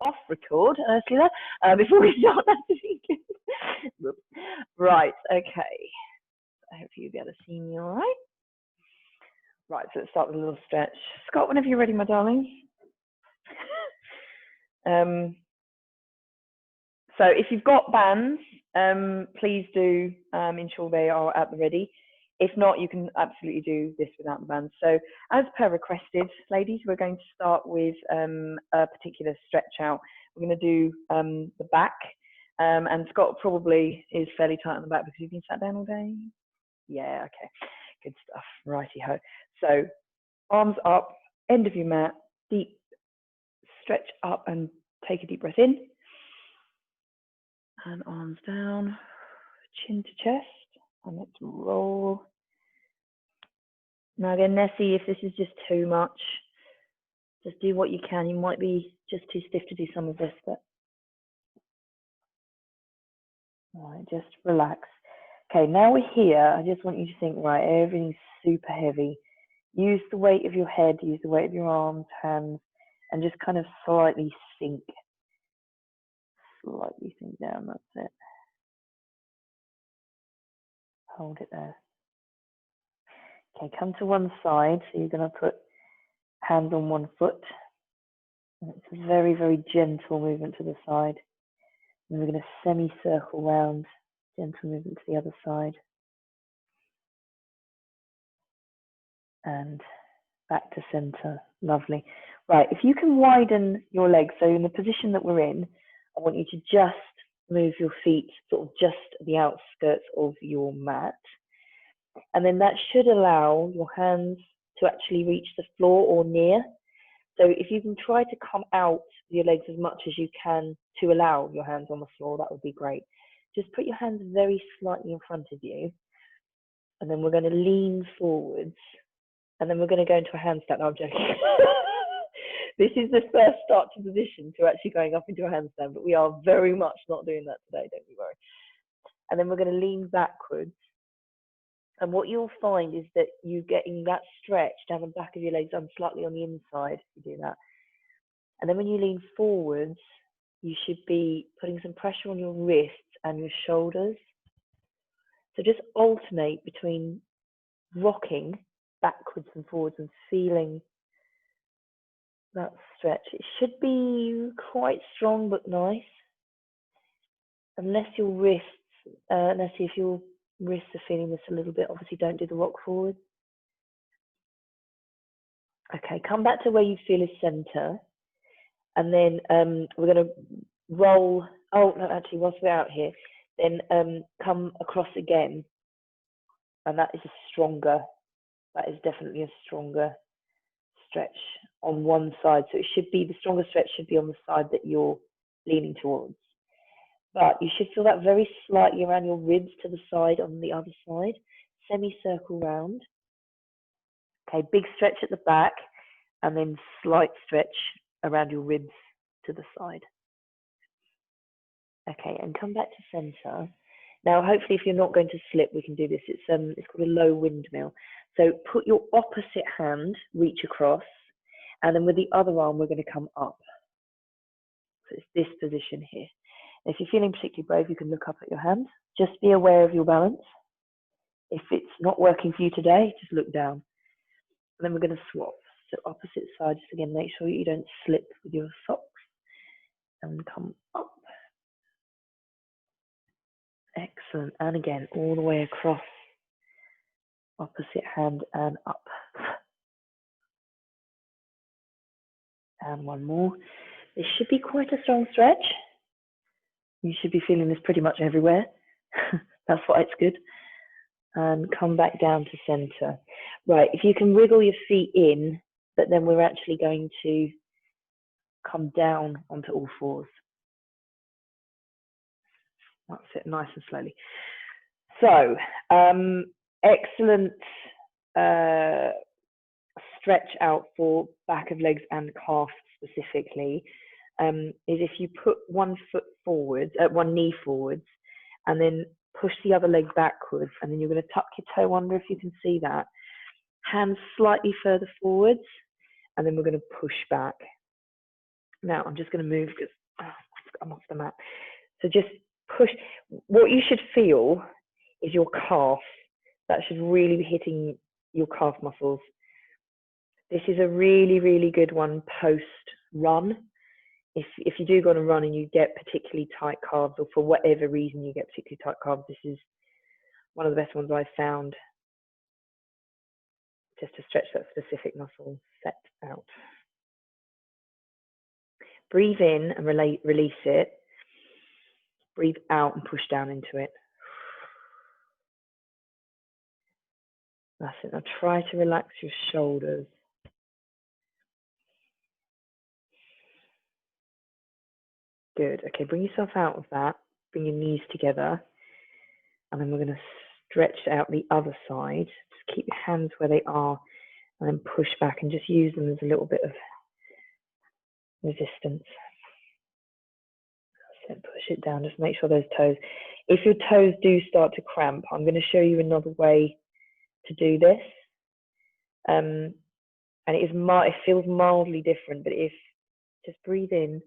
off record, Ursula, before we start that. Right, okay. I hope you'll be able to see me all right. Right, so let's start with a little stretch. Scott, whenever you're ready, my darling. So if you've got bands, please do ensure they are at the ready. If not, you can absolutely do this without the bands. So as per requested, ladies, we're going to start with a particular stretch out. We're going to do the back. And Scott probably is fairly tight on the back because you've been sat down all day. Yeah, okay. Good stuff. Righty-ho. So arms up, end of your mat, deep stretch up and take a deep breath in. And arms down, chin to chest, and let's roll. Now again, Nessie, if this is just too much, just do what you can. You might be just too stiff to do some of this, but all right, just relax. Okay, now we're here. I just want you to think, right, everything's super heavy. Use the weight of your head, use the weight of your arms, hands, and just kind of slightly sink. Slightly sink down, that's it. Hold it there. Okay, come to one side. So you're going to put hands on one foot. And it's a very, very gentle movement to the side. And we're going to semicircle round, gentle movement to the other side. And back to center. Lovely. Right, if you can widen your legs, so in the position that we're in, I want you to just move your feet sort of just at the outskirts of your mat. And then that should allow your hands to actually reach the floor or near. So if you can try to come out with your legs as much as you can to allow your hands on the floor, that would be great. Just put your hands very slightly in front of you. And then we're going to lean forwards. And then we're going to go into a handstand. No, I'm joking. This is the first start to position to actually going up into a handstand, but we are very much not doing that today, don't you worry. And then we're going to lean backwards. And what you'll find is that you're getting that stretch down the back of your legs and slightly on the inside if you do that. And then when you lean forwards, you should be putting some pressure on your wrists and your shoulders. So just alternate between rocking backwards and forwards and feeling that stretch. It should be quite strong but nice. Unless your wrists, let's see if your wrists are feeling this a little bit, obviously don't do the rock forward. Okay, come back to where you feel is center. And then we're going to roll, oh no, actually whilst we're out here, then come across again. And that is a stronger, that is definitely a stronger stretch on one side. So it should be, the stronger stretch should be on the side that you're leaning towards. But you should feel that very slightly around your ribs to the side on the other side. Semicircle round. Okay, big stretch at the back and then slight stretch around your ribs to the side. Okay, and come back to center. Now, hopefully, if you're not going to slip, we can do this. It's called a low windmill. So put your opposite hand, reach across, and then with the other arm, we're going to come up. So it's this position here. And if you're feeling particularly brave, you can look up at your hand. Just be aware of your balance. If it's not working for you today, just look down. And then we're going to swap. So opposite side, just again, make sure you don't slip with your socks. And come up. Excellent. And again, all the way across. Opposite hand and up. And one more. This should be quite a strong stretch. You should be feeling this pretty much everywhere. That's why it's good. And come back down to center. Right, if you can wiggle your feet in, but then we're actually going to come down onto all fours. That's it, nice and slowly. So, excellent stretch out for back of legs and calf specifically is if you put one foot forwards, one knee forwards, and then push the other leg backwards, and then you're going to tuck your toe under if you can see that. Hands slightly further forwards, and then we're going to push back. Now I'm just going to move because I'm off the mat. So just push. What you should feel is your calf. That should really be hitting your calf muscles. This is a really, really good one post run. If you do go on a run and you get particularly tight calves, or for whatever reason you get particularly tight calves, this is one of the best ones I've found, just to stretch that specific muscle. Set out. Breathe in and release it. Breathe out and push down into it. That's it. Now try to relax your shoulders. Good. Okay, bring yourself out of that. Bring your knees together. And then we're going to stretch out the other side. Just keep your hands where they are and then push back and just use them as a little bit of resistance. So push it down, just make sure those toes. If your toes do start to cramp, I'm going to show you another way to do this. And it feels mildly different, but just breathe in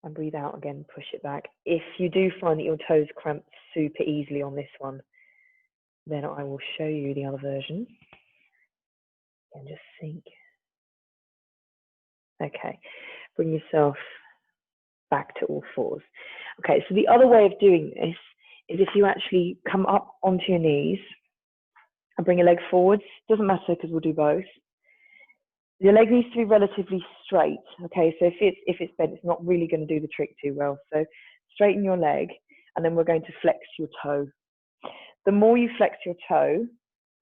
and breathe out again, push it back. If you do find that your toes cramp super easily on this one, then I will show you the other version. And just sink. Okay, bring yourself back to all fours. Okay, so the other way of doing this is if you actually come up onto your knees and bring your leg forwards. Doesn't matter because we'll do both. Your leg needs to be relatively straight. Okay, so if it's bent, it's not really going to do the trick too well. So straighten your leg, and then we're going to flex your toe. The more you flex your toe,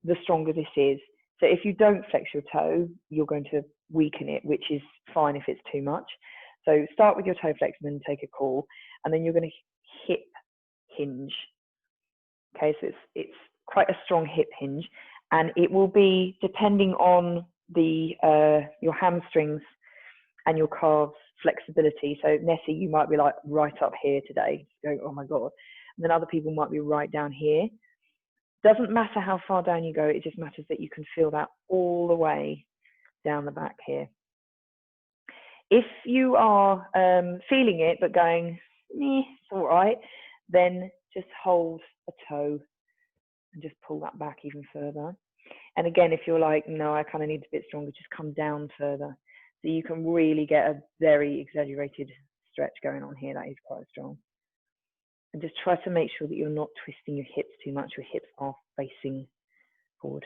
the stronger this is. So if you don't flex your toe, you're going to weaken it, which is fine if it's too much. So start with your toe flex and then take a call, and then you're going to hip hinge. Okay, so it's quite a strong hip hinge, and it will be depending on your hamstrings and your calves flexibility. So Nessie, you might be like right up here today, going, oh my God. And then other people might be right down here. Doesn't matter how far down you go, it just matters that you can feel that all the way down the back here. If you are feeling it but going, it's all right, then just hold a toe and just pull that back even further. And again, if you're like, no, I kind of need a bit stronger, just come down further. So you can really get a very exaggerated stretch going on here. That is quite strong. And just try to make sure that you're not twisting your hips too much. Your hips are facing forward.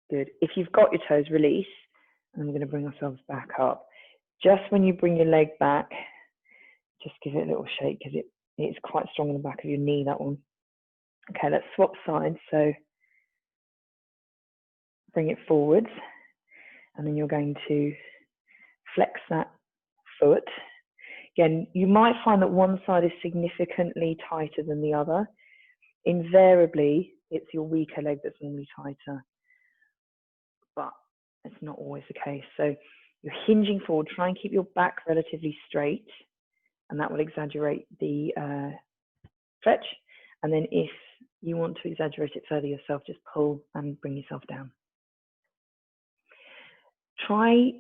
Good. If you've got your toes, release. And we're going to bring ourselves back up. Just when you bring your leg back, just give it a little shake because it's quite strong in the back of your knee, that one. Okay, let's swap sides. So bring it forwards, and then you're going to flex that foot. Again, you might find that one side is significantly tighter than the other. Invariably, it's your weaker leg that's normally tighter, but it's not always the case. So you're hinging forward, try and keep your back relatively straight, and that will exaggerate the stretch. And then if you want to exaggerate it further yourself, just pull and bring yourself down. Try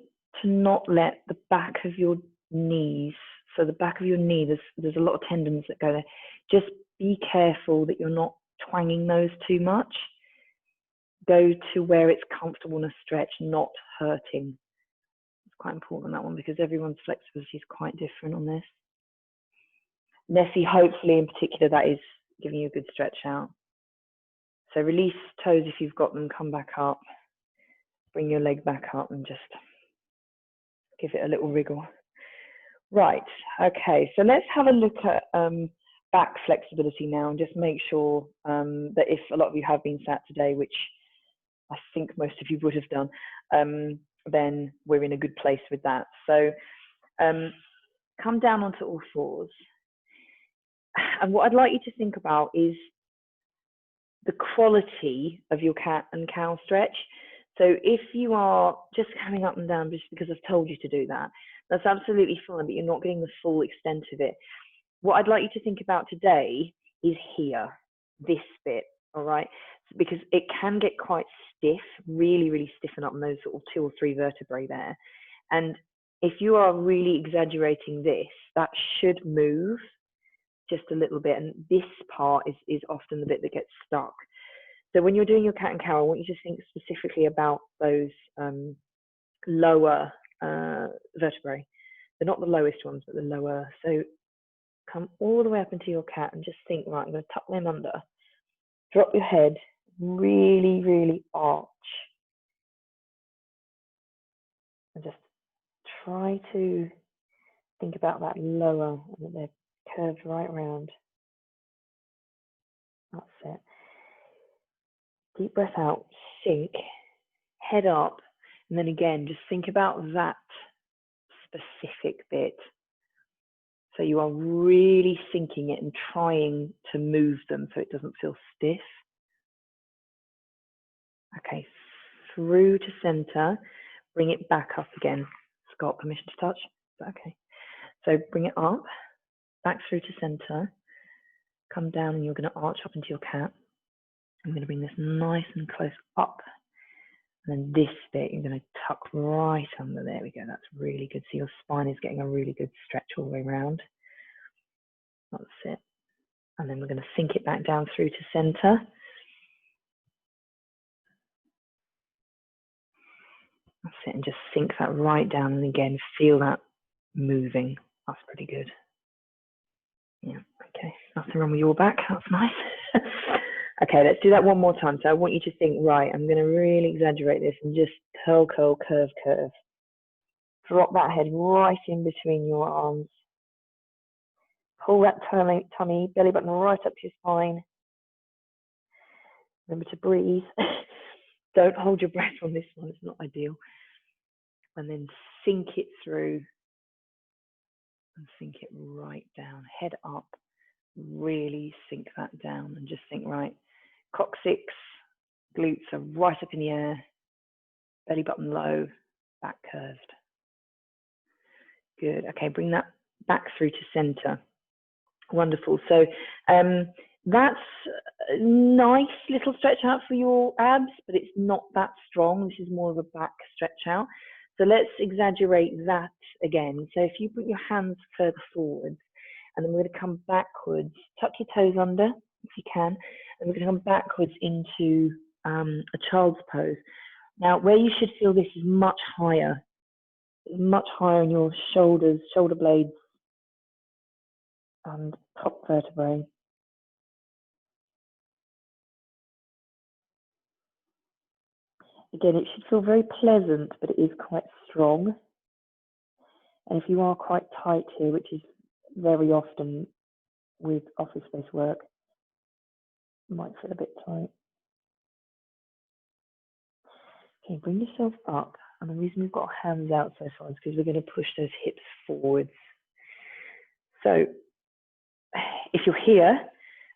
to not let the back of your knees, so the back of your knee, there's a lot of tendons that go there. Just be careful that you're not twanging those too much. Go to where it's comfortable in a stretch, not hurting. It's quite important on that one because everyone's flexibility is quite different on this. Nessie, hopefully in particular, that is giving you a good stretch out. So release toes if you've got them, come back up, bring your leg back up and just give it a little wriggle. Right, okay, so let's have a look at back flexibility now and just make sure that if a lot of you have been sat today, which I think most of you would have done, then we're in a good place with that. So come down onto all fours. And what I'd like you to think about is the quality of your cat and cow stretch. So if you are just coming up and down just because I've told you to do that, that's absolutely fine, but you're not getting the full extent of it. What I'd like you to think about today is here, this bit. all right? Because it can get quite stiff, really, really stiffen up on those sort of 2 or 3 vertebrae there. And if you are really exaggerating this, that should move just a little bit. And this part is often the bit that gets stuck. So when you're doing your cat and cow, I want you to think specifically about those lower vertebrae. They're not the lowest ones, but the lower. So come all the way up into your cat and just think, right, I'm going to tuck them under. Drop your head, really, really arch. And just try to think about that lower, and that they're curved right round. That's it. Deep breath out, sink, head up, and then again, just think about that specific bit. So you are really sinking it and trying to move them so it doesn't feel stiff. Okay, through to center, bring it back up again. Scott, permission to touch? Okay. So bring it up, back through to center, come down, and you're going to arch up into your cat. I'm going to bring this nice and close up. And then this bit, you're going to tuck right under. There we go. That's really good. So your spine is getting a really good stretch all the way around. That's it. And then we're going to sink it back down through to center. That's it. And just sink that right down. And again, feel that moving. That's pretty good. Yeah. Okay. Nothing wrong with your back. That's nice. Okay, let's do that one more time. So I want you to think, right, I'm going to really exaggerate this and just curl, curl, curve, curve. Drop that head right in between your arms. Pull that tummy, belly button right up to your spine. Remember to breathe. Don't hold your breath on this one. It's not ideal. And then sink it through and sink it right down. Head up. Really sink that down and just think, right, coccyx, glutes are right up in the air, belly button low, back curved. Good. Okay, bring that back through to center. Wonderful. So that's a nice little stretch out for your abs, but it's not that strong. This is more of a back stretch out. So let's exaggerate that again. So if you put your hands further forwards, and then we're going to come backwards, tuck your toes under if you can, and we're going to come backwards into a child's pose. Now, where you should feel this is much higher in your shoulders, shoulder blades, and top vertebrae. Again, it should feel very pleasant, but it is quite strong. And if you are quite tight here, which is very often with office space work, it might feel a bit tight. Okay, bring yourself up. And the reason we've got our hands out so far is because we're going to push those hips forwards. So if you're here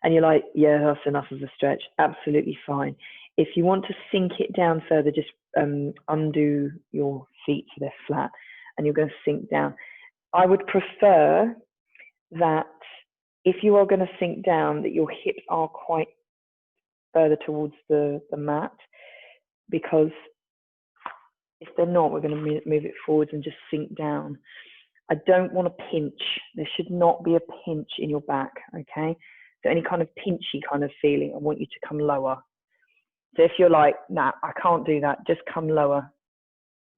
and you're like, yeah, that's enough of the stretch, absolutely fine. If you want to sink it down further, just undo your feet so they're flat and you're going to sink down. I would prefer that if you are going to sink down, that your hips are quite further towards the mat, because if they're not, we're going to move it forwards and just sink down. I don't want to pinch. There should not be a pinch in your back, okay? So any kind of pinchy kind of feeling, I want you to come lower. So if you're like, nah, I can't do that, just come lower.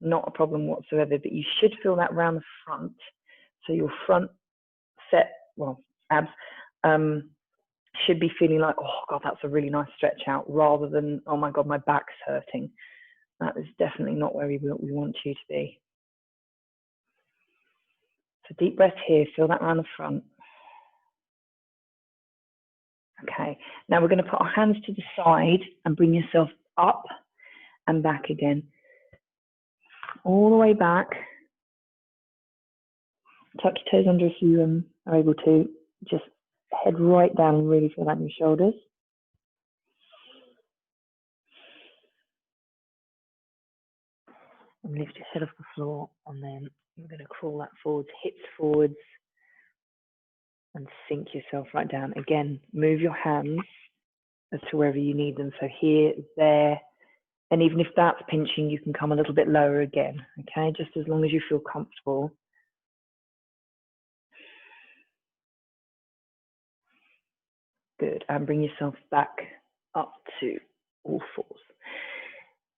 Not a problem whatsoever, but you should feel that round the front. So your front set, well, abs, should be feeling like, oh God, that's a really nice stretch out, rather than, oh my God, my back's hurting. That is definitely not where we want you to be. So deep breath here, feel that around the front. Okay, now we're going to put our hands to the side and bring yourself up and back again. All the way back. Tuck your toes under if you are able to. Just head right down and really feel that in your shoulders. And lift your head off the floor, and then you're going to crawl that forwards, hips forwards, and sink yourself right down. Again, move your hands as to wherever you need them. So here, there, and even if that's pinching, you can come a little bit lower again, okay? Just as long as you feel comfortable. Good, and bring yourself back up to all fours.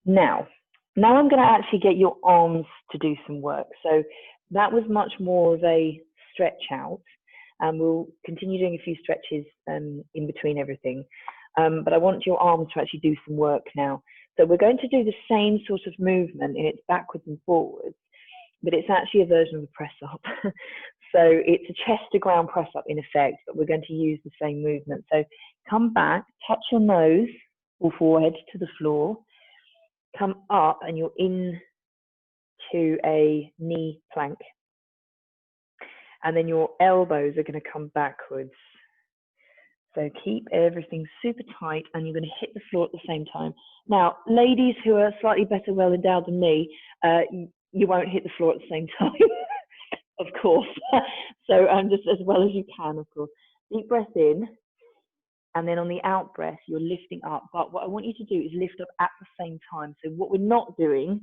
Now I'm going to actually get your arms to do some work. So that was much more of a stretch out, and we'll continue doing a few stretches in between everything. But I want your arms to actually do some work now. So we're going to do the same sort of movement, and it's backwards and forwards, but it's actually a version of a press up. So it's a chest to ground press up in effect, but we're going to use the same movement. So come back, touch your nose or forehead to the floor, come up, and you're in to a knee plank. And then your elbows are going to come backwards. So keep everything super tight, and you're going to hit the floor at the same time. Now, ladies who are slightly better well endowed than me, you won't hit the floor at the same time, of course. So just as well as you can, of course. Deep breath in, and then on the out breath, you're lifting up. But what I want you to do is lift up at the same time. So what we're not doing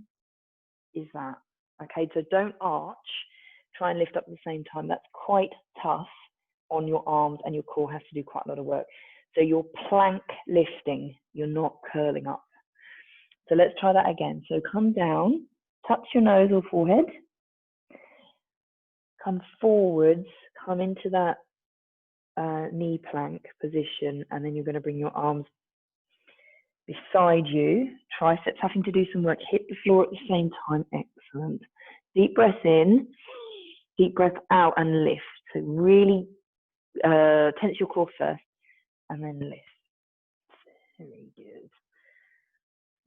is that, okay? So don't arch, try and lift up at the same time. That's quite tough on your arms, and your core has to do quite a lot of work. So you're plank lifting, you're not curling up. So let's try that again. So come down, touch your nose or forehead, come forwards, come into that knee plank position, and then you're going to bring your arms beside you, triceps having to do some work, hit the floor at the same time. Excellent. Deep breath in, deep breath out, and lift. So really tense your core first, and then lift. Very good.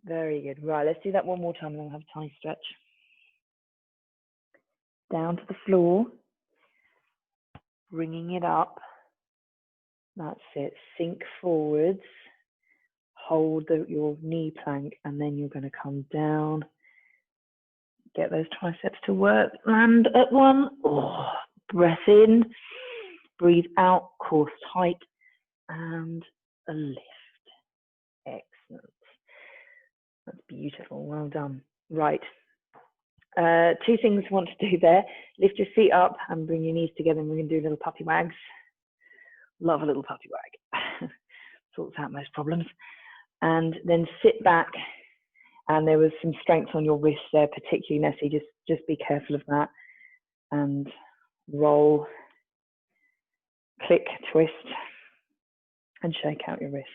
Very good. Right, let's do that one more time, and then we'll have a tiny stretch. Down to the floor, bringing it up. That's it. Sink forwards. Hold your knee plank, and then you're going to come down. Get those triceps to work. Land at one. Oh, breath in. Breathe out. Core tight. And a lift. Excellent. That's beautiful. Well done. Right. Two things I want to do there. Lift your feet up and bring your knees together, and we're going to do little puppy wags. Love a little puppy wag. Sorts out most problems. And then sit back, and there was some strength on your wrists there, particularly Nessie. Just be careful of that. And roll, click, twist, and shake out your wrists.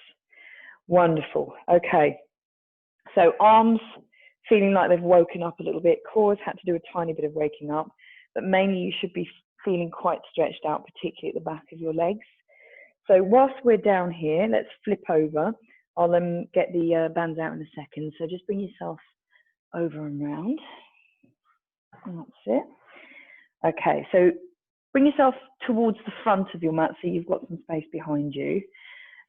Wonderful. Okay. So arms feeling like they've woken up a little bit. Core's had to do a tiny bit of waking up, but mainly you should be feeling quite stretched out, particularly at the back of your legs. So whilst we're down here, let's flip over. I'll get the bands out in a second. So just bring yourself over and round. That's it. Okay, so bring yourself towards the front of your mat so you've got some space behind you.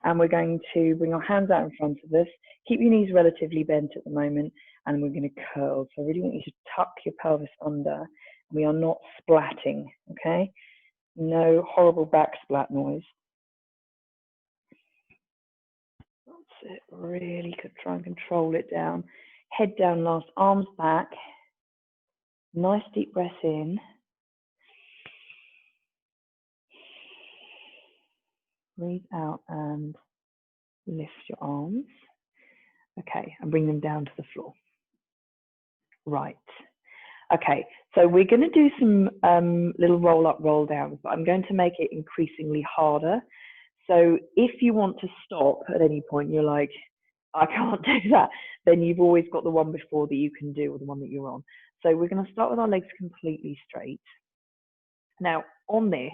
And we're going to bring our hands out in front of us. Keep your knees relatively bent at the moment, and we're going to curl. So I really want you to tuck your pelvis under. We are not splatting, okay? No horrible back splat noise. That's it. Really could try and control it down. Head down last, arms back. Nice deep breath in. Breathe out and lift your arms. Okay, and bring them down to the floor. Right. Okay, so we're going to do some little roll up, roll downs, but I'm going to make it increasingly harder. So if you want to stop at any point, you're like, I can't do that, then you've always got the one before that you can do, or the one that you're on. So we're going to start with our legs completely straight. Now, on this,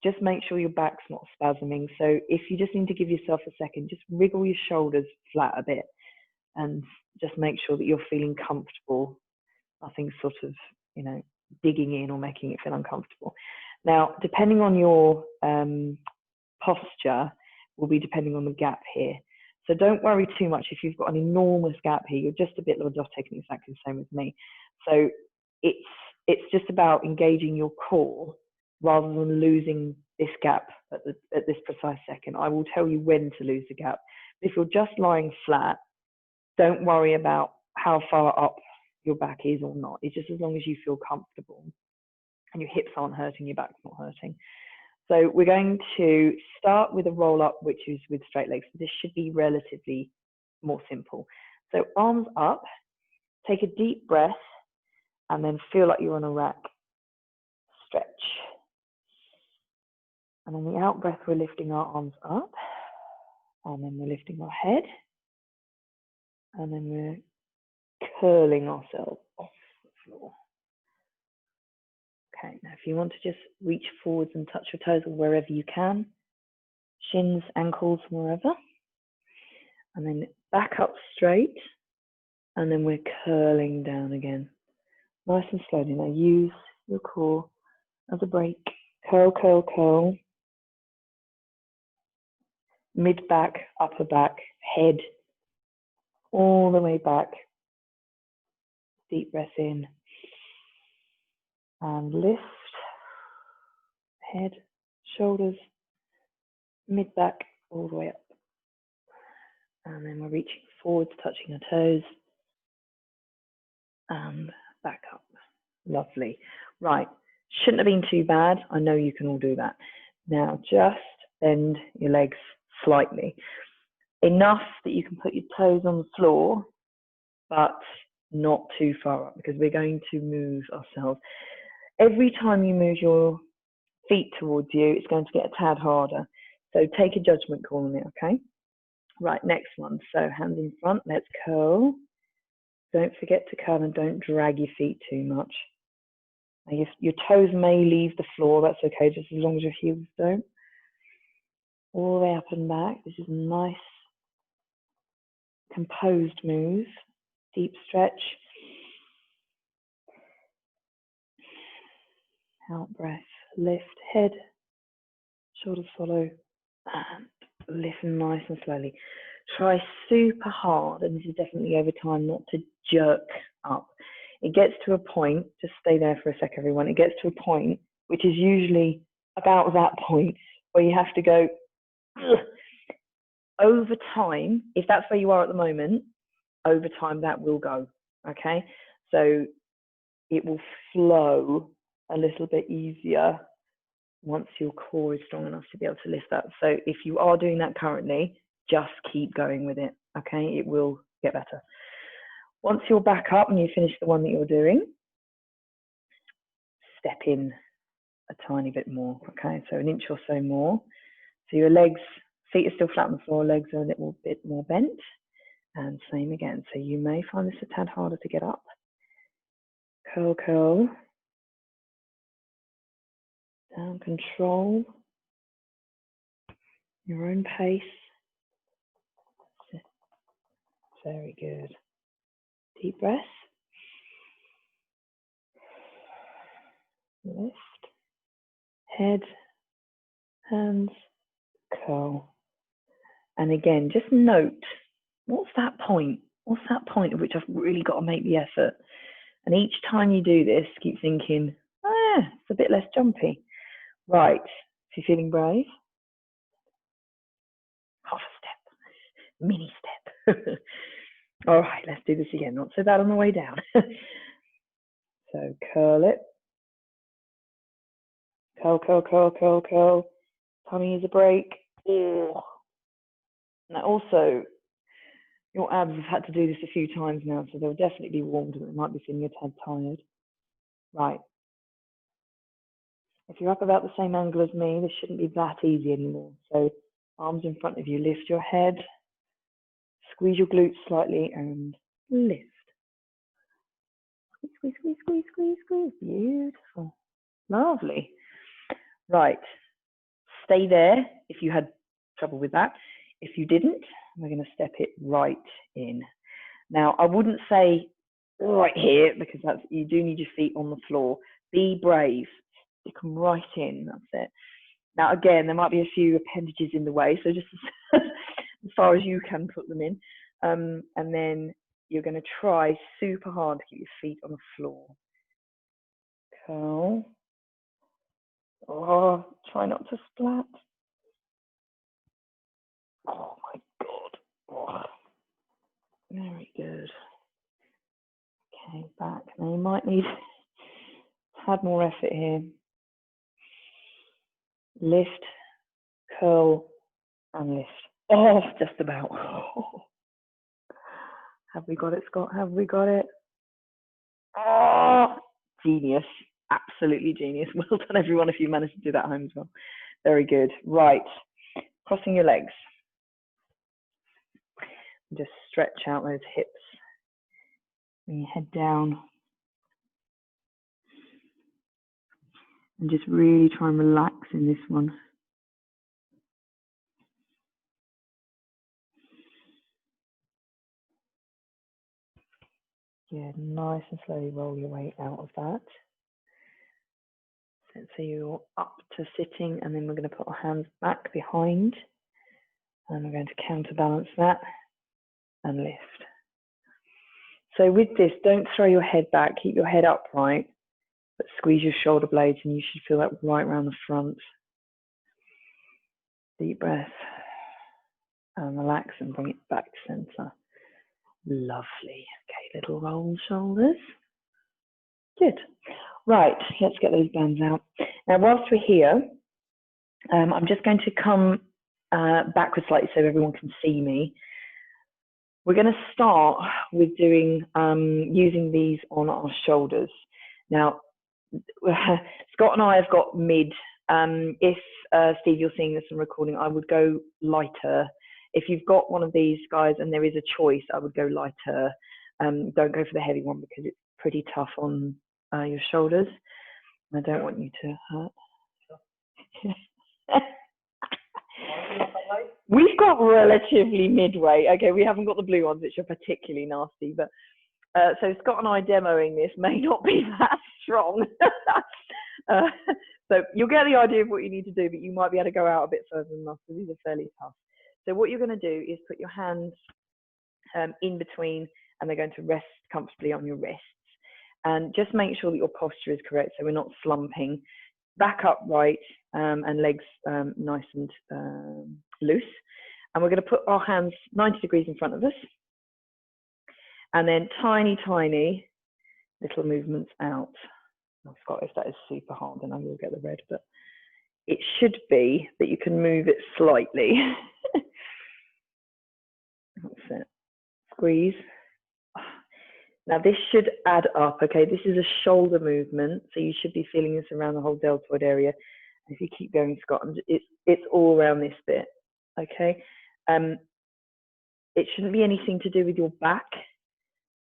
just make sure your back's not spasming. So if you just need to give yourself a second, just wriggle your shoulders flat a bit and just make sure that you're feeling comfortable. Nothing sort of, you know, digging in or making it feel uncomfortable. Now, depending on your posture will be depending on the gap here. So don't worry too much if you've got an enormous gap here. You're just a bit lordotic and exactly the same as me. So it's just about engaging your core rather than losing this gap at this precise second. I will tell you when to lose the gap. If you're just lying flat, don't worry about how far up your back is or not. It's just as long as you feel comfortable and your hips aren't hurting, your back's not hurting. So we're going to start with a roll up, which is with straight legs. This should be relatively more simple. So arms up, take a deep breath, and then feel like you're on a rack. Stretch. And on the out breath, we're lifting our arms up, and then we're lifting our head, and then we're curling ourselves off the floor. Okay, now if you want to just reach forwards and touch your toes wherever you can, shins, ankles, wherever, and then back up straight, and then we're curling down again. Nice and slowly. Now use your core as a brake. Curl, curl, curl. Mid back, upper back, head, all the way back. Deep breath in. And lift. Head, shoulders, mid back, all the way up. And then we're reaching forwards, touching our toes. And back up. Lovely. Right. Shouldn't have been too bad. I know you can all do that. Now just bend your legs slightly. Enough that you can put your toes on the floor, but not too far up, because we're going to move ourselves. Every time you move your feet towards you, it's going to get a tad harder. So take a judgment call on it, okay? Right, next one. So hands in front, let's curl. Don't forget to curl and don't drag your feet too much. Now your toes may leave the floor, that's okay, just as long as your heels don't. All the way up and back. This is a nice, composed move. Deep stretch. Out breath. Lift head, shoulders follow, and lift nice and slowly. Try super hard, and this is definitely over time, not to jerk up. It gets to a point, just stay there for a sec, everyone. It gets to a point, which is usually about that point, where you have to go. Ugh. Over time, if that's where you are at the moment, over time that will go, okay? So it will flow a little bit easier once your core is strong enough to be able to lift that. So if you are doing that currently, just keep going with it, okay? It will get better. Once you're back up and you finish the one that you're doing, step in a tiny bit more, okay? So an inch or so more. So your legs, feet are still flat on the floor, legs are a little bit more bent, and same again. So you may find this a tad harder to get up. Curl, curl. Down, control. Your own pace. Very good. Deep breath. Lift. Head, hands, curl. And again, just note, what's that point? What's that point at which I've really got to make the effort? And each time you do this, keep thinking, it's a bit less jumpy. Right, if you're feeling brave, half a step, mini step. All right, let's do this again. Not so bad on the way down. So curl it. Curl, curl, curl, curl, curl. Tummy is a break. Oh. Now also, your abs have had to do this a few times now, so they'll definitely be warmed and they might be feeling a tad tired. Right. If you're up about the same angle as me, this shouldn't be that easy anymore. So arms in front of you, lift your head, squeeze your glutes slightly and lift. Squeeze, squeeze, squeeze, squeeze, squeeze. Beautiful. Lovely. Right. Stay there if you had trouble with that. If you didn't, we're going to step it right in. Now, I wouldn't say right here because that's, you do need your feet on the floor. Be brave. Stick them right in. That's it. Now, again, there might be a few appendages in the way, so just as far as you can put them in. And then you're going to try super hard to keep your feet on the floor. Curl. Oh, try not to splat. Oh my God. Very good. Okay, back. Now you might need add more effort here. Lift, curl, and lift. Oh, just about. Oh. Have we got it, Scott? Have we got it? Oh, genius. Absolutely genius. Well done, everyone, if you managed to do that at home as well. Very good. Right. Crossing your legs. Just stretch out those hips. Bring your head down. And just really try and relax in this one. Good. Nice and slowly roll your way out of that. So you're up to sitting, and then we're going to put our hands back behind. And we're going to counterbalance that and lift. So with this, don't throw your head back. Keep your head upright, but squeeze your shoulder blades, and you should feel that right around the front. Deep breath. And relax and bring it back to center. Lovely. Okay, little roll shoulders. Good. Right, let's get those bands out. Now, whilst we're here, I'm just going to come backwards slightly so everyone can see me. We're going to start with doing using these on our shoulders. Now, Scott and I have got mid. If Steve, you're seeing this and recording, I would go lighter. If you've got one of these guys and there is a choice, I would go lighter. Don't go for the heavy one because it's pretty tough on your shoulders. I don't want you to hurt. We've got relatively midweight. Okay, we haven't got the blue ones, which are particularly nasty. But so Scott and I demoing this may not be that strong. So you'll get the idea of what you need to do, but you might be able to go out a bit further than us. So these are fairly tough. So what you're going to do is put your hands in between, and they're going to rest comfortably on your wrists. And just make sure that your posture is correct, so we're not slumping. Back upright and legs nice and loose. And we're going to put our hands 90 degrees in front of us. And then tiny, tiny little movements out. Oh, Scott, if that is super hard, then I will get the red. But it should be that you can move it slightly. That's it. Squeeze. Now this should add up, okay? This is a shoulder movement, so you should be feeling this around the whole deltoid area. And if you keep going, Scott, it's all around this bit, okay? It shouldn't be anything to do with your back,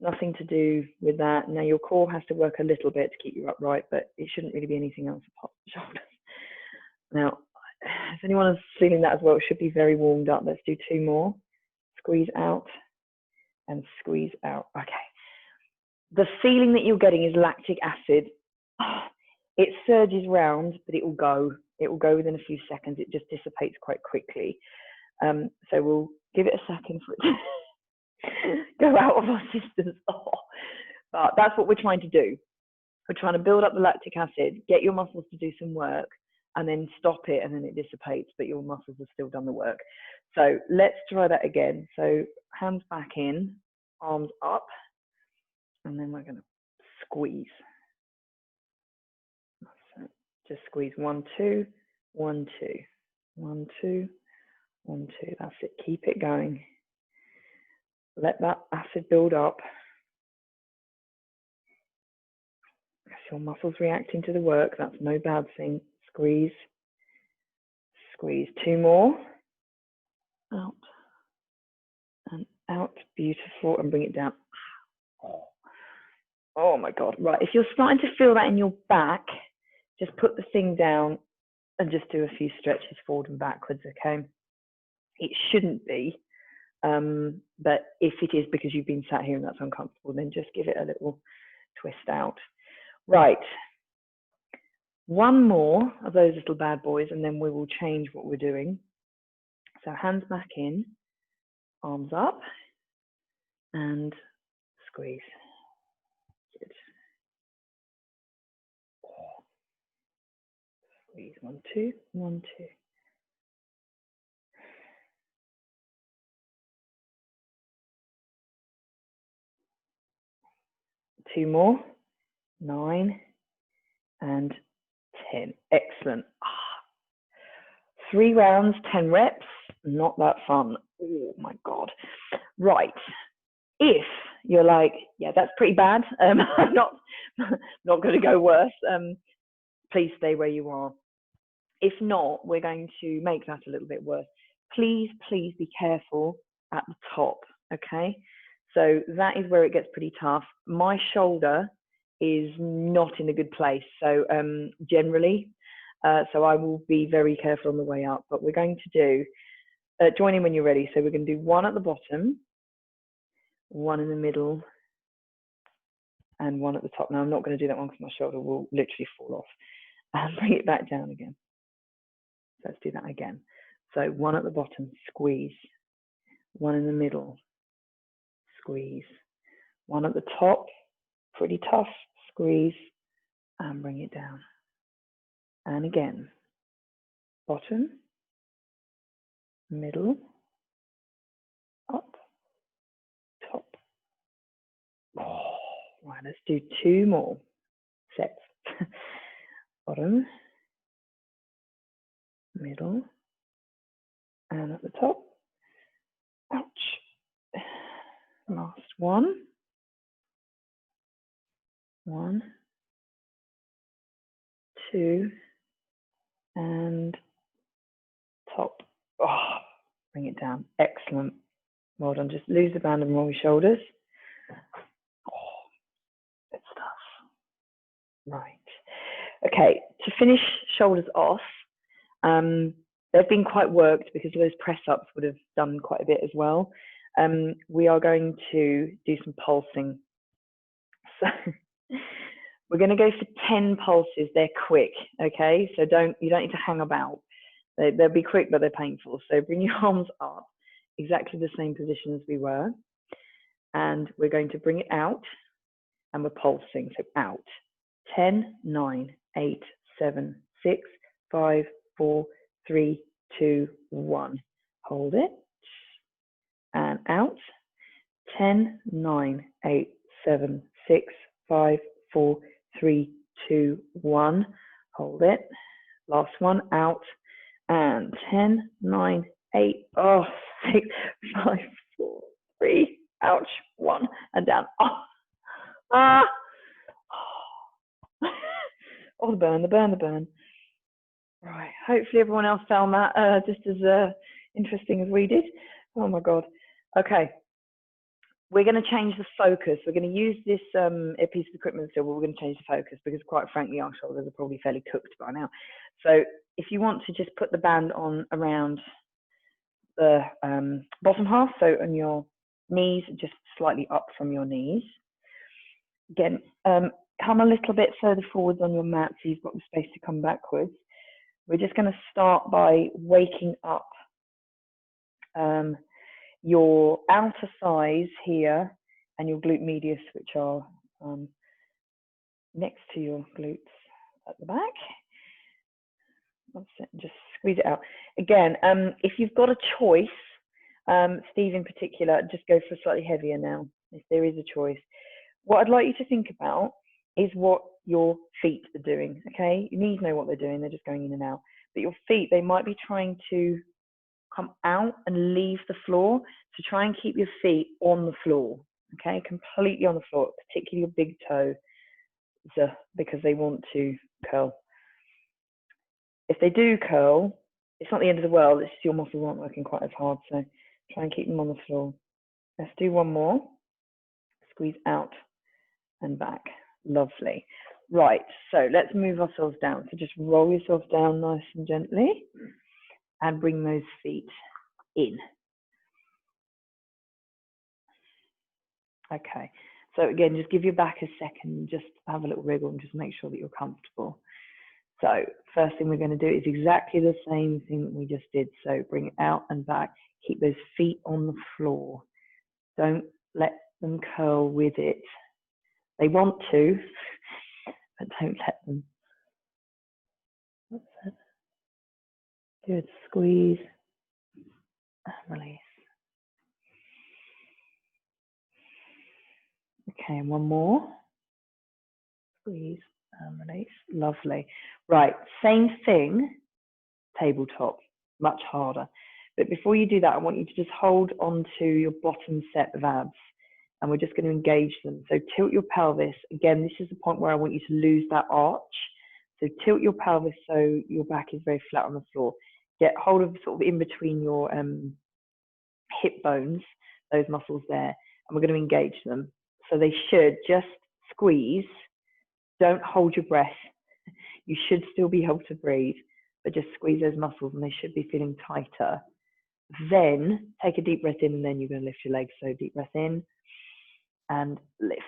nothing to do with that. Now your core has to work a little bit to keep you upright, but it shouldn't really be anything else apart from the shoulders. Now, if anyone is feeling that as well, it should be very warmed up. Let's do 2 more. Squeeze out and squeeze out, okay. The feeling that you're getting is lactic acid. It surges round, but it will go. It will go within a few seconds. It just dissipates quite quickly. So we'll give it a second for it to go out of our systems. Oh, but that's what we're trying to do. We're trying to build up the lactic acid, get your muscles to do some work, and then stop it, and then it dissipates, but your muscles have still done the work. So let's try that again. So hands back in, arms up. And then we're going to squeeze. So just squeeze 1, 2, 1, 2, 1, 2, 1, 2. That's it. Keep it going. Let that acid build up. That's your muscles reacting to the work. That's no bad thing. Squeeze. Squeeze. 2 more. Out. And out. Beautiful. And bring it down. Oh my God. Right. If you're starting to feel that in your back, just put the thing down and just do a few stretches forward and backwards, okay? It shouldn't be, but if it is because you've been sat here and that's uncomfortable, then just give it a little twist out. Right. 1 more of those little bad boys, and then we will change what we're doing. So hands back in, arms up, and squeeze. Good. Squeeze. 1, 2, 1, 2. 2 more, 9 and 10. Excellent. 3 rounds, 10 reps, not that fun. Oh my God. Right. If you're like, yeah, that's pretty bad, I'm not going to go worse, please stay where you are. If not, we're going to make that a little bit worse. Please be careful at the top, okay? So that is where it gets pretty tough. My shoulder is not in a good place, so generally, so I will be very careful on the way up, but we're going to do, join in when you're ready. So we're going to do 1 at the bottom, 1 in the middle, and 1 at the top. Now I'm not going to do that one because my shoulder will literally fall off. And bring it back down again. Let's do that again. So 1 at the bottom, squeeze. 1 in the middle, squeeze. 1 at the top, pretty tough, squeeze, and bring it down. And again, bottom, middle, up, top. Oh, right, let's do 2 more sets. Bottom, middle, and at the top. Ouch. Last one. 1, 2, and top. Oh, bring it down. Excellent. Well done. Just lose the band and roll your shoulders. Oh, good stuff. Right. Okay, to finish shoulders off, they've been quite worked because those press ups would have done quite a bit as well. We are going to do some pulsing. So we're going to go for 10 pulses. They're quick, okay? So you don't need to hang about. They'll be quick, but they're painful. So bring your arms up, exactly the same position as we were. And we're going to bring it out, and we're pulsing. So out. 10, 9, 8, 7, 6, 5, 4, 3, 2, 1. Hold it. And out. 10, 9, 8, 7, 6, 5, 4, 3, 2, 1. Hold it. Last one. Out. And 10, 9, 8, 6, 5, 4, 3, ouch, 1, and down. Oh, ah. Oh, the burn. Right, hopefully everyone else found that just as interesting as we did. Oh my God. Okay, we're going to change the focus. We're going to use this a piece of equipment still, but we're going to change the focus because quite frankly, our shoulders are probably fairly cooked by now. So if you want to just put the band on around the bottom half, so on your knees, just slightly up from your knees. Again, come a little bit further forwards on your mat so you've got the space to come backwards. We're just going to start by waking up your outer thighs here and your glute medius, which are next to your glutes at the back. That's it. Just squeeze it out. Again, if you've got a choice, Steve in particular, just go for slightly heavier now, if there is a choice. What I'd like you to think about is what your feet are doing, okay? Your knees know what they're doing, they're just going in and out. But your feet, they might be trying to come out and leave the floor. So try and keep your feet on the floor, okay? Completely on the floor, particularly your big toe, because they want to curl. If they do curl, it's not the end of the world, it's just your muscles aren't working quite as hard, so try and keep them on the floor. Let's do one more. Squeeze out and back. Lovely. Right, so let's move ourselves down. So just roll yourself down nice and gently and bring those feet in. Okay, so again, just give your back a second, just have a little wriggle and just make sure that you're comfortable. So first thing we're going to do is exactly the same thing that we just did. So bring it out and back. Keep those feet on the floor. Don't let them curl with it. They want to, but don't let them. That's it. Good. Squeeze and release. Okay, and one more. Squeeze and release. Lovely. Right, same thing, tabletop, much harder. But before you do that, I want you to just hold on to your bottom set of abs, and we're just going to engage them. So tilt your pelvis. Again, this is the point where I want you to lose that arch. So tilt your pelvis so your back is very flat on the floor. Get hold of sort of in between your hip bones, those muscles there, and we're going to engage them. So they should just squeeze. Don't hold your breath. You should still be able to breathe, but just squeeze those muscles and they should be feeling tighter. Then take a deep breath in, and then you're going to lift your legs. So deep breath in and lift.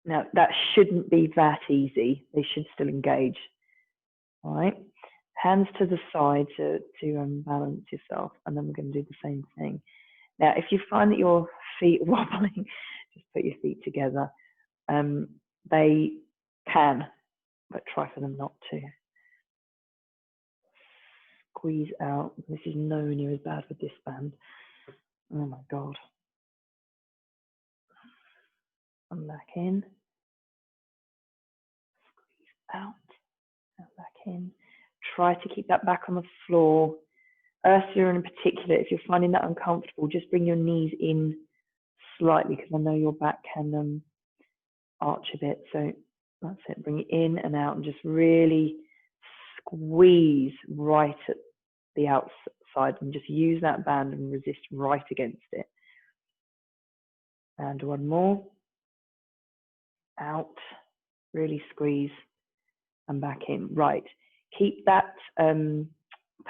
Now that shouldn't be that easy. They should still engage. All right. Hands to the side to balance yourself, and then we're going to do the same thing. Now, if you find that your feet are wobbling, just put your feet together. They can, but try for them not to. Squeeze out. This is nowhere near as bad with this band. Oh my God. And back in. Squeeze out. And back in. Try to keep that back on the floor. Ursula in particular, if you're finding that uncomfortable, just bring your knees in slightly, because I know your back can arch a bit. So that's it. Bring it in and out and just really squeeze right at the outside, and just use that band and resist right against it. And one more. Out. Really squeeze and back in. Right. Keep that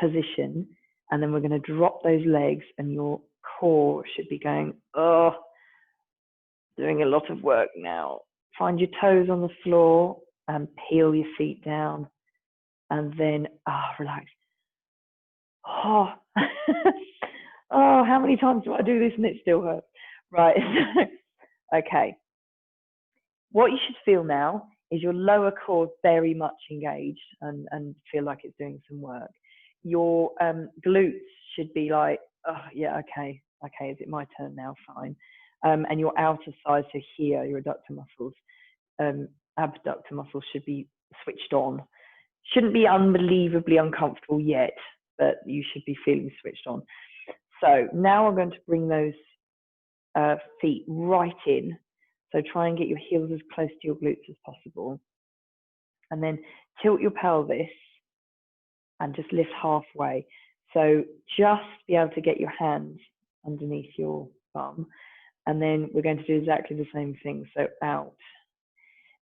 position, and then we're going to drop those legs, and your core should be going, oh, doing a lot of work now. Find your toes on the floor and peel your feet down, and then relax. Oh, oh, how many times do I do this and it still hurts? Right. Okay. What you should feel now is your lower core very much engaged and feel like it's doing some work. Your glutes should be like, oh yeah, okay, is it my turn now? Fine. And your outer side, so here, your adductor muscles, abductor muscles should be switched on. Shouldn't be unbelievably uncomfortable yet, but you should be feeling switched on. So now I'm going to bring those feet right in. So try and get your heels as close to your glutes as possible. And then tilt your pelvis and just lift halfway. So just be able to get your hands underneath your bum. And then we're going to do exactly the same thing. So out.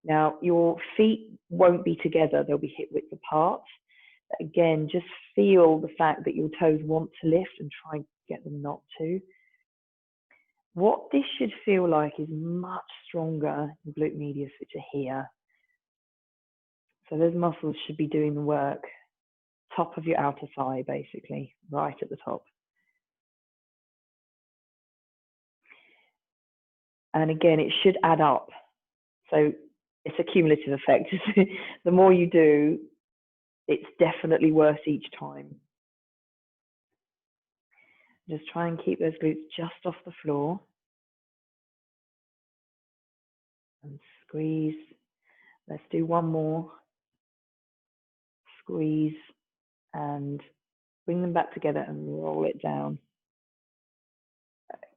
Now your feet won't be together, they'll be hip width apart. But again, just feel the fact that your toes want to lift and try and get them not to. What this should feel like is much stronger in glute medius, which are here. So those muscles should be doing the work. Top of your outer thigh, basically, right at the top. And again, it should add up. So it's a cumulative effect. The more you do, it's definitely worse each time. Just try and keep those glutes just off the floor. And squeeze. Let's do one more. Squeeze and bring them back together and roll it down.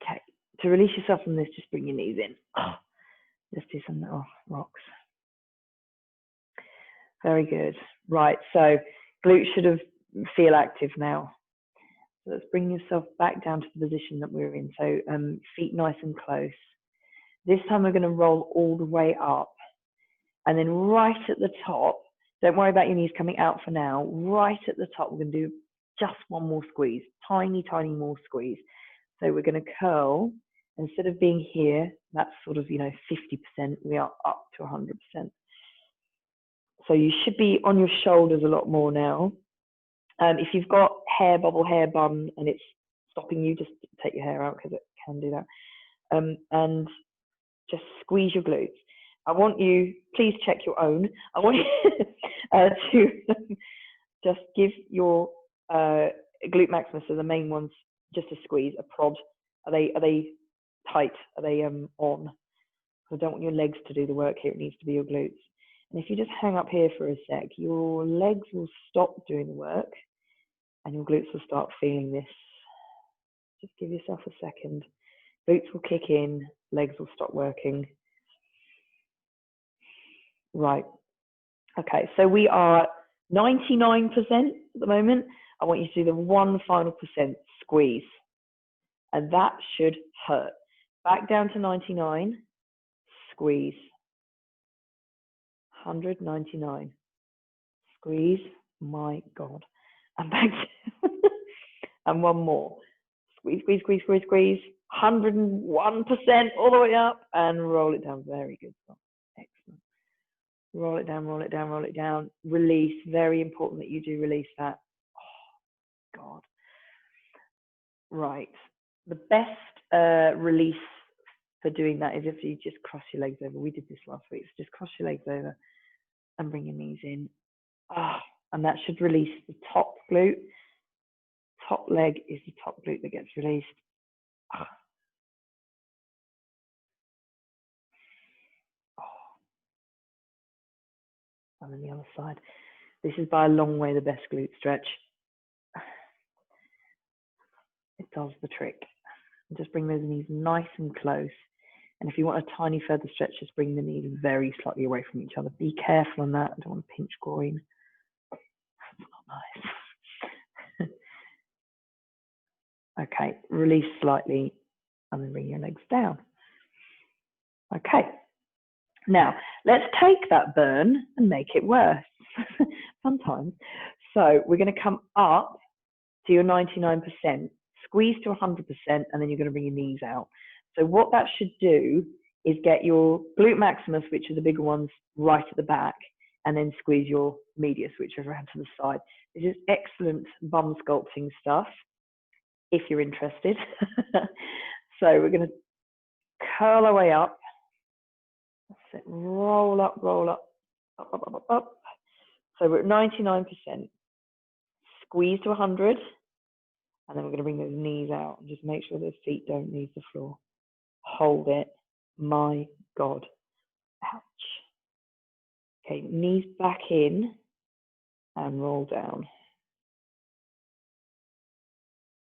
Okay, to release yourself from this, just bring your knees in. Just do some little rocks. Very good. Right, so glutes should feel active now. So let's bring yourself back down to the position that we're in. So feet nice and close. This time we're going to roll all the way up. And then right at the top, don't worry about your knees coming out for now. Right at the top, we're going to do just one more squeeze. Tiny, tiny more squeeze. So we're going to curl. Instead of being here, that's sort of, 50%, we are up to 100%. So you should be on your shoulders a lot more now. If you've got hair, bubble hair bun, and it's stopping you, just take your hair out because it can do that. And just squeeze your glutes. I want you, please check your own. I want you to just give your glute maximus, so the main ones, just a squeeze, a prod. Are they tight? Are they on? I don't want your legs to do the work here. It needs to be your glutes. And if you just hang up here for a sec, your legs will stop doing the work and your glutes will start feeling this. Just give yourself a second. Glutes will kick in, legs will stop working. Right. Okay, so we are 99% at the moment. I want you to do the one final percent squeeze. And that should hurt. Back down to 99, squeeze. 199, squeeze, my God. And back down. And one more. Squeeze, squeeze, squeeze, squeeze, squeeze. 101% all the way up and roll it down. Very good. Excellent. Roll it down, roll it down, roll it down. Release. Very important that you do release that. Oh, God. Right. The best release for doing that is if you just cross your legs over. We did this last week. So just cross your legs over and bring your knees in. And that should release the top glute. Top leg is the top glute that gets released. And then the other side. This is by a long way the best glute stretch. It does the trick. And just bring those knees nice and close. And if you want a tiny further stretch, just bring the knees very slightly away from each other. Be careful on that. I don't want to pinch groin. That's not nice. Okay, release slightly and then bring your legs down. Okay. Now, let's take that burn and make it worse. Sometimes. So we're going to come up to your 99%, squeeze to 100%, and then you're going to bring your knees out. So what that should do is get your glute maximus, which are the bigger ones, right at the back, and then squeeze your medius, which are around to the side. This is excellent bum sculpting stuff, if you're interested. So we're going to curl our way up. That's it. Roll up, roll up, up, up, up, up, up. So we're at 99%. Squeeze to 100. And then we're going to bring those knees out and just make sure those feet don't leave the floor. Hold it. My God. Ouch. Okay, knees back in and roll down.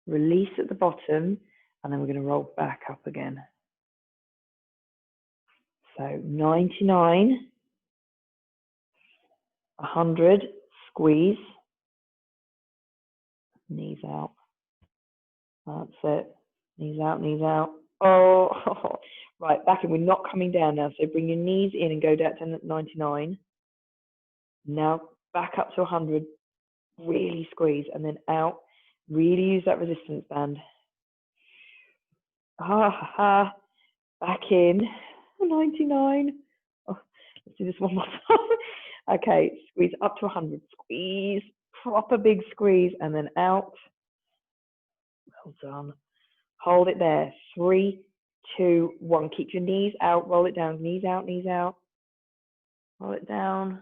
Release at the bottom, and then we're going to roll back up again. So 99, 100, squeeze, knees out. That's it. Knees out, knees out. Oh, right, back in. We're not coming down now. So bring your knees in and go down to 99. Now back up to 100. Really squeeze, and then out. Really use that resistance band. Back in. 99. Oh, let's do this one more time. Okay, squeeze up to 100. Squeeze, proper big squeeze, and then out. Well done. Hold it there. 3, 2, 1. Keep your knees out. Roll it down. Knees out, knees out. Roll it down.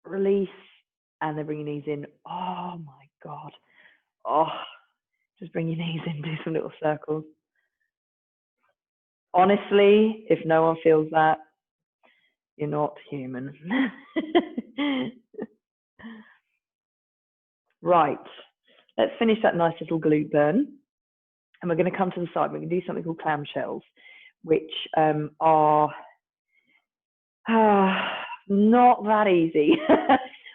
Release. And then bring your knees in. Oh my God. Oh, just bring your knees in. Do some little circles. Honestly, if no one feels that, you're not human. Right. Let's finish that nice little glute burn. And we're going to come to the side. We're going to do something called clamshells, which are not that easy,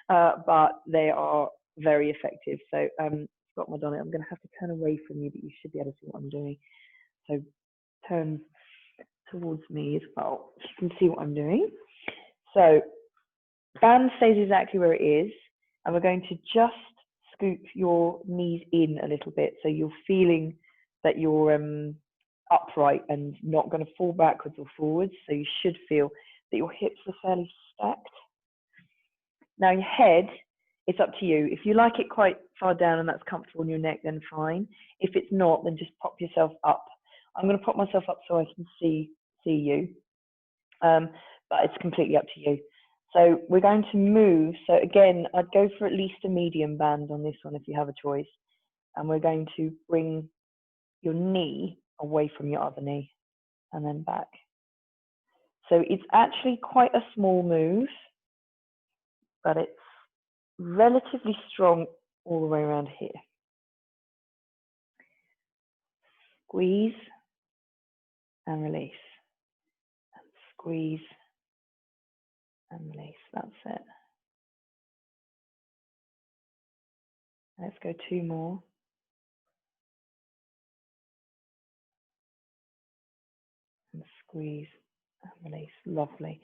but they are very effective. So, Scott Madonna, I'm going to have to turn away from you, but you should be able to see what I'm doing. So turn towards me as well. You can see what I'm doing. So band stays exactly where it is, and we're going to just scoop your knees in a little bit, so you're feeling that you're upright and not going to fall backwards or forwards. So you should feel that your hips are fairly stacked. Now your head, it's up to you. If you like it quite far down and that's comfortable in your neck, then fine. If it's not, then just pop yourself up. I'm going to pop myself up so I can see you, but it's completely up to you. So we're going to move. So again, I'd go for at least a medium band on this one if you have a choice. And we're going to bring your knee away from your other knee and then back. So it's actually quite a small move, but it's relatively strong all the way around here. Squeeze and release. And squeeze and release. That's it. Let's go 2 more. And squeeze and release. Lovely.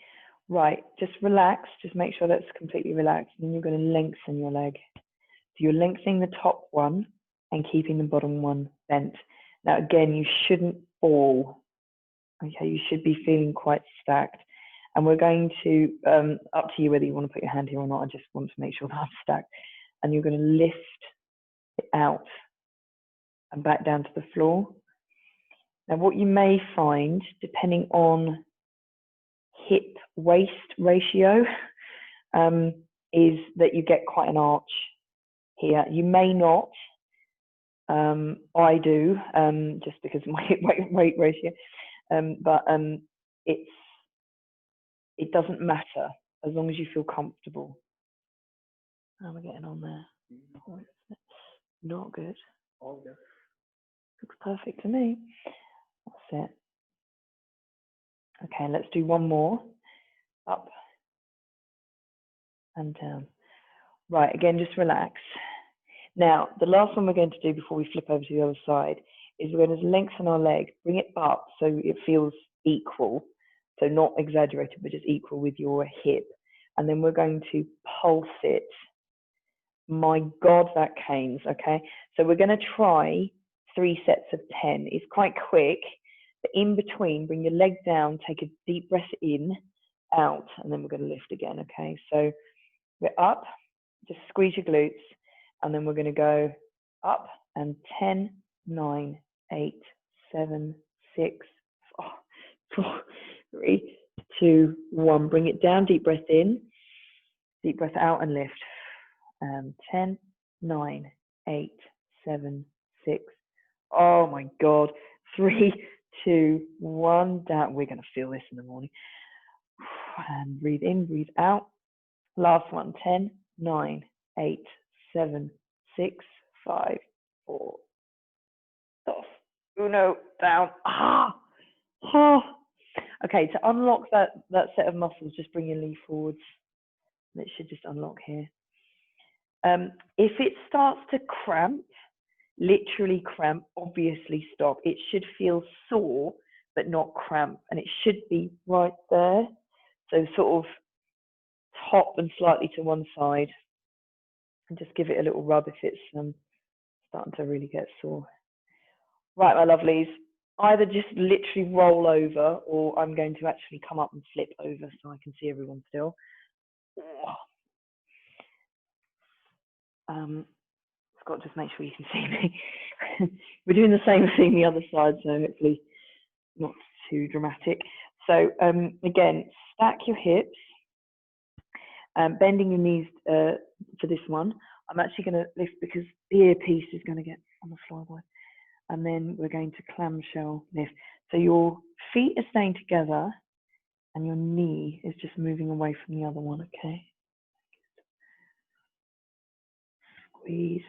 Right, just relax. Just make sure that's completely relaxed. And then you're going to lengthen your leg. So you're lengthening the top one and keeping the bottom one bent. Now, again, you shouldn't fall. Okay, you should be feeling quite stacked. And we're going to, up to you whether you want to put your hand here or not. I just want to make sure that I'm stacked. And you're going to lift it out and back down to the floor. Now, what you may find, depending on hip-waist ratio, is that you get quite an arch here. You may not. I do, just because of my hip-weight ratio. But it doesn't matter as long as you feel comfortable. How am I getting on there? Not good. Looks perfect to me. That's it. Okay, let's do one more. Up and down. Right, again, just relax. Now, the last one we're going to do before we flip over to the other side is we're going to lengthen our leg, bring it up so it feels equal. So not exaggerated, but just equal with your hip. And then we're going to pulse it. My God, that canes, okay? So we're going to try 3 sets of 10. It's quite quick, but in between, bring your leg down, take a deep breath in, out, and then we're going to lift again, okay? So we're up, just squeeze your glutes, and then we're going to go up and 10, 9, 8, 7, 6, 5, 4, 3, 2, 1. Bring it down, deep breath in, deep breath out, and lift. 10, 9, 8, 7, 6. Oh my God. 3, 2, 1. Down. We're going to feel this in the morning. And breathe in, breathe out. Last one. 10, 9, 8, 7, 6, 5, 4. Off. Uno. Down. Ah. Oh. Okay, to unlock that set of muscles, just bring your knee forwards. It should just unlock here. If it starts to cramp, literally cramp, obviously stop. It should feel sore, but not cramp. And it should be right there. So sort of top and slightly to one side. And just give it a little rub if it's starting to really get sore. Right, my lovelies. Either just literally roll over, or I'm going to actually come up and flip over so I can see everyone still. Scott, just make sure you can see me. We're doing the same thing the other side, so hopefully not too dramatic. So again, stack your hips, bending your knees for this one. I'm actually going to lift because the earpiece is going to get on the flyby. And then we're going to clamshell lift. So your feet are staying together and your knee is just moving away from the other one, okay? Squeeze.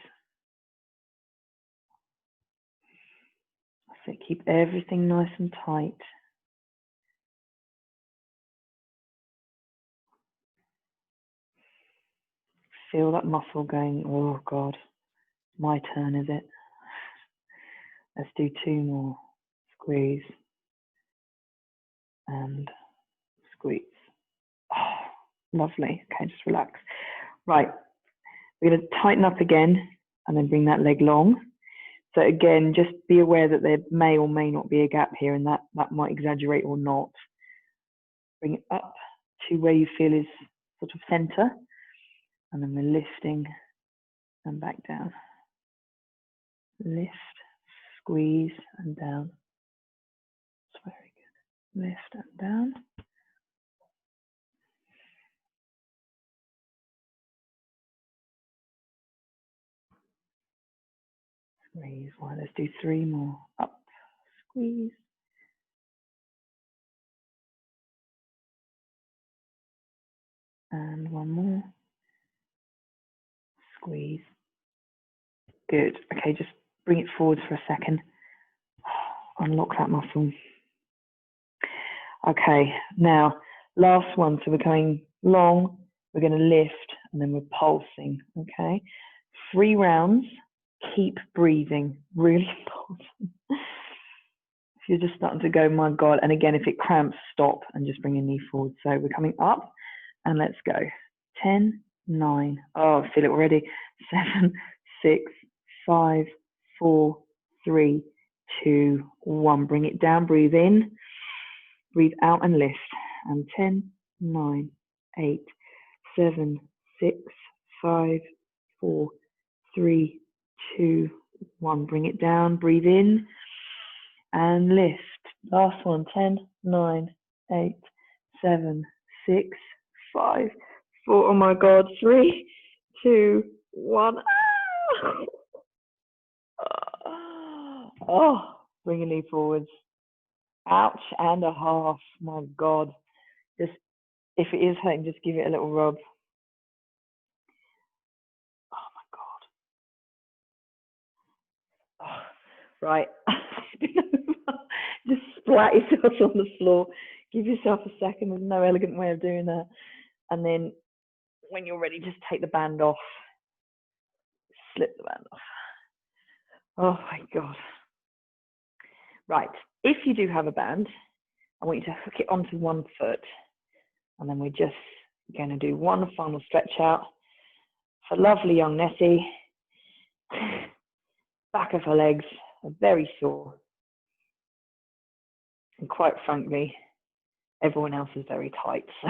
So keep everything nice and tight. Feel that muscle going, oh God, my turn, is it? Let's do 2 more. Squeeze and squeeze. Oh, lovely. Okay, just relax. Right, we're going to tighten up again and then bring that leg long. So again, just be aware that there may or may not be a gap here, and that might exaggerate or not. Bring it up to where you feel is sort of center, and then we're lifting and back down. Lift, squeeze and down. That's very good. Lift and down. Squeeze. Well, let's do 3 more. Up, squeeze. And one more. Squeeze. Good. Okay, just bring it forward for a second. Unlock that muscle. Okay, now last one. So we're going long, we're going to lift, and then we're pulsing. Okay, 3 rounds. Keep breathing. Really important. If you're just starting to go, my God. And again, if it cramps, stop and just bring your knee forward. So we're coming up, and let's go. 10, 9. Oh, I feel it already. 7, 6, 5, 4, 3, 2, 1. Bring it down. Breathe in. Breathe out and lift. And 10, 9, 8, 7, 6, 5, 4, 3, 2, 1. Bring it down. Breathe in and lift. Last one. 10, 9, 8, 7, 6, 5, 4. Oh my God. 3, 2, 1. Oh, bring your knee forwards. Ouch and a half. My God. Just, if it is hurting, just give it a little rub. Oh my God. Oh, right. Just splat yourself on the floor. Give yourself a second. There's no elegant way of doing that. And then when you're ready, just take the band off. Slip the band off. Oh my God. Right. If you do have a band, I want you to hook it onto one foot. And then we're just going to do one final stretch out for lovely young Nessie. Back of her legs are very sore. And quite frankly, everyone else is very tight. So